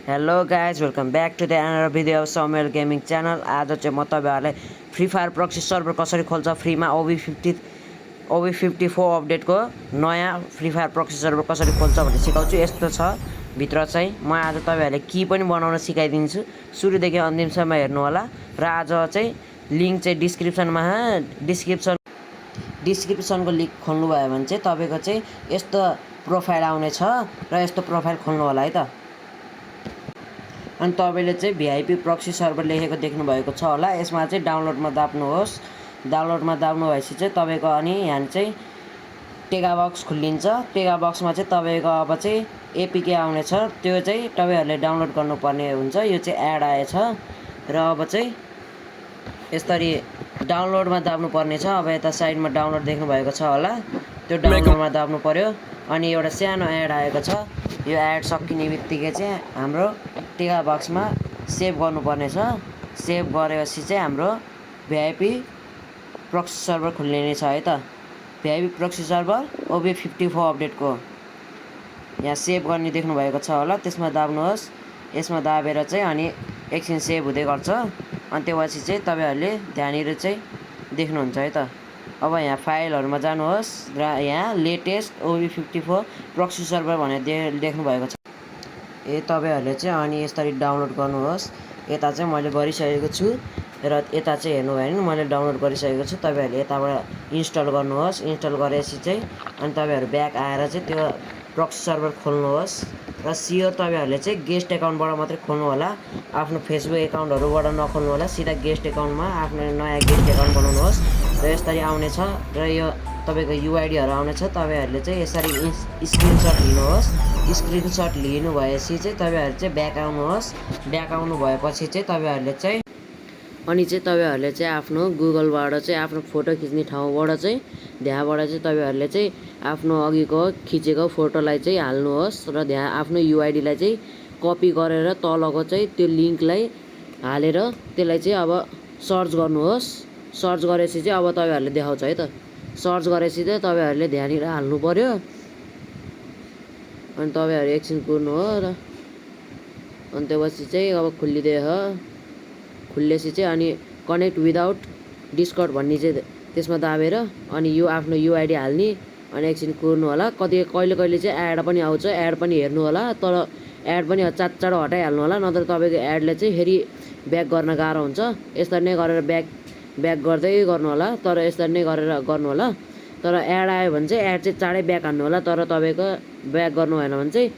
Hello guys welcome back to the another video of समेल gaming channel. आज चाहिँ म तपाईँहरूलाई फ्री फायर प्रक्सी सर्भर कसरी खोल्छ फ्रीमा OB54 अपडेटको नयाँ फ्री फायर प्रक्सी सर्भर कसरी खोल्छ भनेर सिकाउँछु। यस्तो छ भित्र चाहिँ म आज तपाईँहरूले की पनि बनाउन सिकाइदिन्छु। सुरुदेखि अन्तिमसम्म हेर्नु होला र आज चाहिँ लिङ्क चाहिँ डिस्क्रिप्सनको लिङ्क खोल्नुभयो भने चाहिँ तपाईँको चाहिँ यस्तो प्रोफाइल आउनेछ र यस्तो प्रोफाइल खोल्नु होला है त। अनि तपाईँले चाहिँ भिआइपी प्रक्सी सर्भर लेखेको देख्नुभएको छ होला। यसमा चाहिँ डाउनलोडमा दाब्नुहोस्। डाउनलोडमा दाब्नु भएपछि चाहिँ तपाईँको अनि यहाँ चाहिँ टेगा बक्स खुलिन्छ। टेगा बक्समा चाहिँ तपाईँको अब चाहिँ एपिके आउनेछ, त्यो चाहिँ तपाईँहरूले डाउनलोड गर्नुपर्ने हुन्छ। यो चाहिँ एड आएछ र अब चाहिँ यसरी डाउनलोडमा दाब्नु पर्ने छ। अब यता साइडमा डाउनलोड देख्नुभएको छ होला, त्यो डाउनलोडमा दाब्नु पर्यो। अनि एउटा सानो एड आएको छ, यो एड सकिने बित्तिकै चाहिँ हाम्रो टेगा बक्समा सेभ गर्नुपर्ने छ। सेभ गरेपछि चाहिँ हाम्रो भिआइपी प्रक्सी सर्भर खुल्ने नै छ है त। भिआइपी प्रक्सी सर्भर OB54 अपडेटको यहाँ सेभ गर्ने देख्नुभएको छ होला, त्यसमा दाब्नुहोस्। यसमा दाबेर चाहिँ अनि एकछिन सेभ हुँदै गर्छ। अनि त्यसपछि चाहिँ तपाईँहरूले त्यहाँनिर चाहिँ देख्नुहुन्छ है त। अब यहाँ फाइलहरूमा जानुहोस् र यहाँ लेटेस्ट OB54 प्रक्सी सर्भर भनेर देख्नुभएको छ। तपाईँहरूले चाहिँ अनि यसरी डाउनलोड गर्नुहोस्। यता चाहिँ मैले गरिसकेको छु र यता चाहिँ हेर्नुभयो भने मैले डाउनलोड गरिसकेको छु। तपाईँहरूले यताबाट इन्स्टल गर्नुहोस्। इन्स्टल गरेपछि चाहिँ अनि तपाईँहरू ब्याक आएर चाहिँ त्यो प्रक्सी सर्भर खोल्नुहोस् र सियो तपाईँहरूले चाहिँ गेस्ट एकाउन्टबाट मात्रै खोल्नु होला। आफ्नो फेसबुक एकाउन्टहरूबाट नखोल्नु होला, सिधा गेस्ट एकाउन्टमा आफ्नो नयाँ गेस्ट एकाउन्ट बनाउनुहोस् र यसरी आउनेछ र यो तपाईँको युआइडीहरू आउनेछ। तपाईँहरूले चाहिँ यसरी स्क्रिनसट लिनुहोस्। स्क्रिनसट लिनु भएपछि चाहिँ तपाईँहरू चाहिँ ब्याक आउनुहोस्। ब्याक आउनु भएपछि चाहिँ तपाईँहरूले चाहिँ आफ्नो गुगलबाट चाहिँ आफ्नो फोटो खिच्ने ठाउँबाट चाहिँ त्यहाँबाट चाहिँ तपाईँहरूले चाहिँ आफ्नो अघिको खिचेको फोटोलाई चाहिँ हाल्नुहोस् र आफ्नो युआइडीलाई चाहिँ कपी गरेर तलको चाहिँ त्यो लिङ्कलाई हालेर त्यसलाई चाहिँ अब सर्च गर्नुहोस्। सर्च गरेपछि चाहिँ अब तपाईँहरूले देखाउँछ है त। सर्च गरेपछि चाहिँ तपाईँहरूले त्यहाँनिर हाल्नु पर्यो। अनि तपाईँहरू एकछिन कुर्नु हो र अनि त्यसपछि चाहिँ अब खुल्लेपछि चाहिँ अनि कनेक्ट विदाउट डिस्कर्ड भन्ने चाहिँ त्यसमा दाबेर अनि यो आफ्नो युआइडी हाल्ने अनि एकछिन कुर्नु होला। कहिले चाहिँ एड पनि आउँछ, एड पनि हेर्नु होला। तर एड पनि चाँडो हटाइहाल्नु होला, नत्र तपाईँको एडले चाहिँ फेरि ब्याक गर्न गाह्रो हुन्छ। यसरी नै गरेर ब्याक गर्दै गर्नु होला। तर यसरी नै गरेर गर्नु होला। तर एड आयो भने चाहिँ एड चाहिँ चाँडै ब्याक हान्नु होला। तर तपाईँको ब्याक गर्नु भएन भने चाहिँ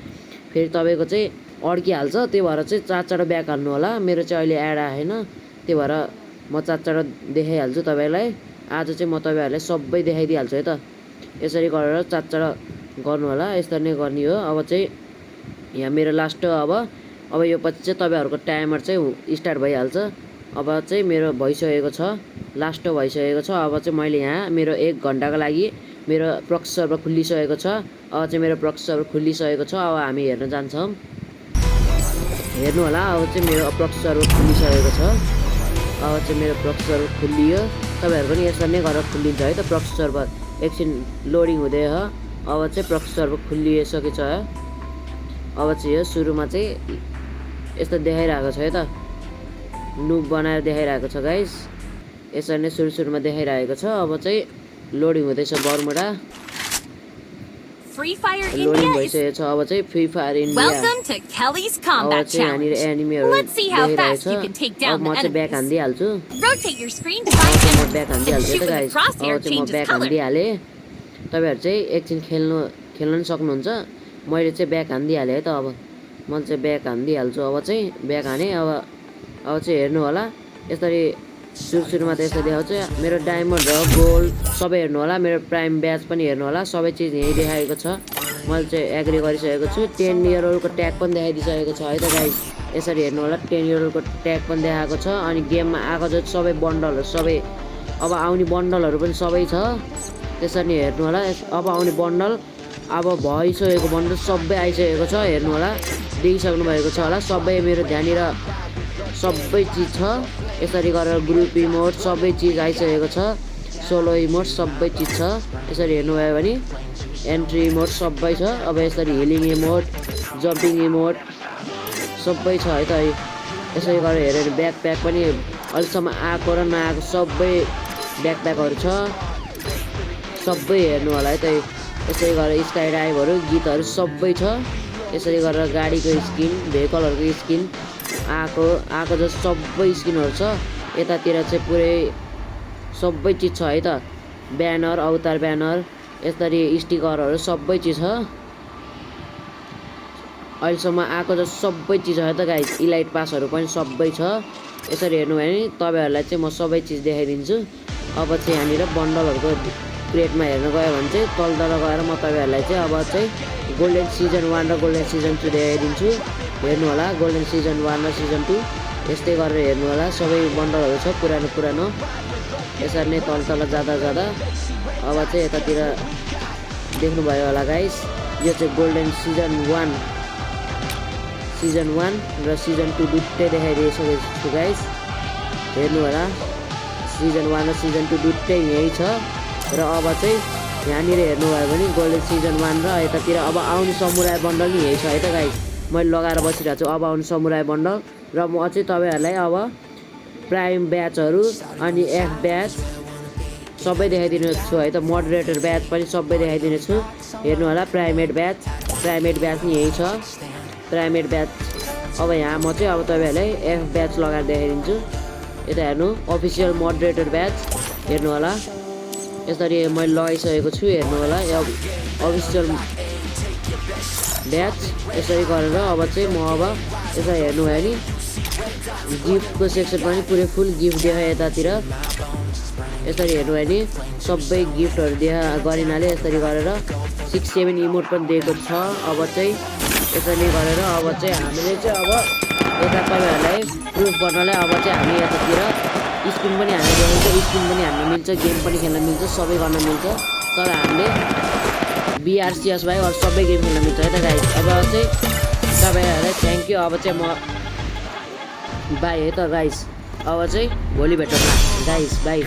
फेरि तपाईँको चाहिँ अड्किहाल्छ। त्यही भएर चाहिँ चाँडो ब्याक हान्नु होला। मेरो चाहिँ अहिले एड आएन, त्यही भएर म चाँडो देखाइहाल्छु तपाईँलाई। आज चाहिँ म तपाईँहरूलाई सबै देखाइदिइहाल्छु है त। यसरी गरेर चाँडो गर्नु होला। यसरी नै गर्ने हो। अब चाहिँ यहाँ मेरो लास्ट अब यो पछि चाहिँ तपाईँहरूको टाइमर चाहिँ स्टार्ट भइहाल्छ। अब चाहिँ मेरो भइसकेको छ, लास्ट भइसकेको छ। अब चाहिँ मैले यहाँ मेरो 1 घन्टाको लागि मेरो प्रक्सी सर्भर खुलिसकेको छ। अब चाहिँ मेरो प्रक्सी सर्भर खुलिसकेको छ। अब हामी हेर्न जान्छौँ। हेर्नु होला, अब चाहिँ मेरो प्रक्सी सर्भर खुलिसकेको छ। अब चाहिँ मेरो प्रक्सी सर्भर खुलियो। तपाईँहरू पनि यसरी नै गरेर खुलिन्छ है त प्रक्सी सर्भर। एकछिन लोडिङ हुँदै हो। अब चाहिँ प्रक्सी सर्भर खुलिसकेको छ। अब चाहिँ यो सुरुमा चाहिँ यस्तो देखाइरहेको छ है त, लुप बनाएर देखाइरहेको छ गाइस। यसरी नै सुरुमा देखाइरहेको छ। अब चाहिँ लोडिङ हुँदैछ बर्मुडा। लोडिङ भइसकेको छ। अब चाहिँ फ्री फायर इन्डिया। अब चाहिँ यहाँनिर एनिमीहरू देखाइरहेको छ। अब म चाहिँ ब्याक हान्दिहाल्छु। म ब्याक हान्दिहाल्छु है त गाइस। अब चाहिँ म ब्याक हान्दिहालेँ। तपाईँहरू चाहिँ एकछिन खेल्न पनि सक्नुहुन्छ। मैले चाहिँ ब्याक हान्दिहालेँ है त। अब म चाहिँ ब्याक हान्दिहाल्छु। अब चाहिँ ब्याक हाने। अब चाहिँ हेर्नु होला, यसरी सुरुमा त यस्तो देखाउँछ। मेरो डायमन्ड र गोल्ड सबै हेर्नु होला। मेरो प्राइम ब्याच पनि हेर्नु होला। सबै चिज यहीँ देखाएको छ। मैले चाहिँ एग्री गरिसकेको छु। 10 इयर ओल्डको ट्याग पनि देखाइदिइसकेको छ है त गाइस। यसरी हेर्नु होला, 10 इयर ओल्डको ट्याग पनि देखाएको छ। अनि गेममा आएको चाहिँ सबै बन्डलहरू सबै अब आउने बन्डलहरू पनि सबै छ। त्यसरी नै हेर्नु होला। अब आउने बन्डल, अब भइसकेको बन्डल सबै आइसकेको छ। हेर्नु होला, देखिसक्नु भएको छ होला। सबै मेरो त्यहाँनिर सबै चिज छ। यसरी गरेर ग्रुप इमोट सबै चिज आइसकेको छ। सोलो इमोट सबै चिज छ। यसरी हेर्नुभयो भने एन्ट्री इमोट सबै छ। अब यसरी हिलिङ इमोट, जम्पिङ इमोट सबै छ है त। यसरी गरेर हेऱ्यो भने ब्याकप्याक पनि अहिलेसम्म आएको र नआएको सबै ब्याकप्याकहरू छ, सबै हेर्नु होला है त। यसरी गरेर स्काई ड्राइभहरू गीतहरू सबै छ। यसरी गरेर गाडीको स्किन भेहिकलहरूको स्किन आएको जस्तो सबै स्किनहरू छ। यतातिर चाहिँ पुरै सबै चिज छ है त, ब्यानर अवतार ब्यानर यसरी स्टिकरहरू सबै चिज छ। अहिलेसम्म आएको जस्तो सबै चिज छ त गाइस। इलाइट पासहरू पनि सबै छ। यसरी हेर्नु भयो भने तपाईँहरूलाई चाहिँ म सबै चिज देखाइदिन्छु। अब चाहिँ यहाँनिर बन्डलहरूको क्रेटमा हेर्न गयो भने चाहिँ तलतल गएर म तपाईँहरूलाई चाहिँ अब चाहिँ गोल्डन सिजन 1 र गोल्डन सिजन 2 देखाइदिन्छु। हेर्नु होला गोल्डन सिजन 1 र सिजन 2 यस्तै गरेर हेर्नु होला। सबै बन्डलहरू छ पुरानो। यसरी नै तल जाँदा अब चाहिँ यतातिर देख्नुभयो होला गाइस, यो चाहिँ गोल्डन सिजन 1 र सिजन 2 दुइटै देखाइदिएको छु गाइस। हेर्नु होला सिजन 1 र सिजन 2 दुइटै यही छ। र अब चाहिँ यहाँनिर हेर्नुभयो भने गोल्डन सिजन 1 र यतातिर अब आउने समुराई बन्डल नि यही छ है त गाइस। मैले लगाएर बसिरहेको छु अब आउने समुराई बन्डल। र म चाहिँ तपाईँहरूलाई अब प्राइम ब्याचहरू अनि एफ ब्याच सबै देखाइदिने छु है त। मोडरेटर ब्याच पनि सबै देखाइदिने छु। हेर्नु होला प्राइमेट ब्याच नि यही छ, प्राइमेट ब्याच। अब यहाँ म चाहिँ अब तपाईँहरूलाई एफ ब्याच लगाएर देखाइदिन्छु। यता हेर्नु अफिसियल मोडरेटर ब्याच हेर्नु होला। यसरी मैले लगाइसकेको छु। हेर्नु होला अफिसियल ब्याच। यसरी गरेर अब चाहिँ म अब यसरी हेर्नु भयो नि गिफ्टको सेक्सन पनि पुरै फुल गिफ्ट देखाएँ यतातिर। यसरी हेर्नु भयो नि सबै गिफ्टहरू गरिनाले यसरी गरेर 6-7 इमोट पनि दिएको छ। अब चाहिँ यसरी गरेर अब चाहिँ हामीले चाहिँ अब यता तपाईँहरूलाई प्रुफ गर्नलाई अब चाहिँ हामी यतातिर स्पिन पनि हाल्न मिल्छ, स्पिन पनि हाल्न मिल्छ, गेम पनि खेल्न मिल्छ, सबै गर्न मिल्छ। तर हामीले BRCS बाहेक अरू सबै गेम खेल्न मिल्छ है त गाइस। अब चाहिँ तपाईँहरूलाई थ्याङ्क यू। अब चाहिँ म बाई है त गाइस। अब चाहिँ भोलि भेटौँला गाइस, बाई।